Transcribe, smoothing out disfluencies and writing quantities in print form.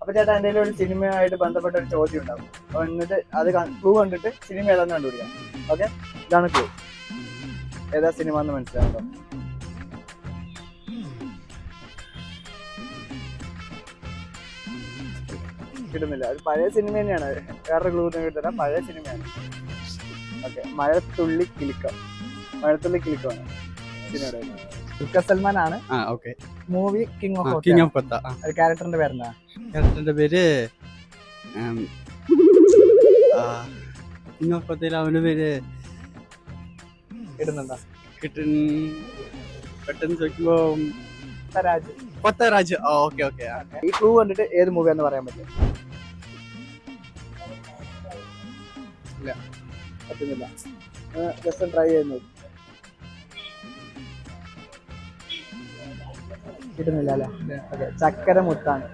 അപ്പൊ ചേട്ടാ എന്തെങ്കിലും ഒരു സിനിമയായിട്ട് ബന്ധപ്പെട്ട ഒരു ചോദ്യം ഉണ്ടാവും. അപ്പൊ എന്നിട്ട് അത് ക്ലൂ കണ്ടിട്ട് സിനിമ ഏതാന്ന് കണ്ടുപിടിക്കാം. ഓക്കെ, ഇതാണ് ക്ലൂ. ഏതാ സിനിമ എന്ന് മനസ്സിലാവുണ്ടോ? കിട്ടുന്നില്ല. ഒരു പഴയ സിനിമ തന്നെയാണ്. വേറൊരു ക്ലൂ കിട്ടാൻ പഴയ സിനിമയാണ്. ഓക്കെ, മഴത്തുള്ളി കിലുക്കം. മഴത്തുള്ളി കിലുക്കമാണ് സിനിമയുടെ. ദുൽഖർ സൽമാൻ ആണ്. മൂവി കിങ് ഓഫ് കൊത്ത. ക്യാരക്ടറിന്റെ പേരെന്താ? ക്യാരക്ടറിന്റെ പേര് കിങ് ഓഫ് കൊത്തയിൽ അവന്റെ പേര് ഇടുന്നുണ്ടോ? പെട്ടെന്ന് ചോദിക്കുമ്പോ കൊത്തരാജ്. ഓക്കെ. ഈ ക്ലൂ കണ്ടിട്ട് ഏത് മൂവിയാന്ന് പറയാൻ പറ്റും? ഇല്ല, പറ്റുന്നില്ല. ജസ്റ്റ് ട്രൈ ചെയ്യുന്നു. കിട്ടുന്നില്ല അല്ലേ? ഓക്കെ, ചക്കര മുത്താണ്.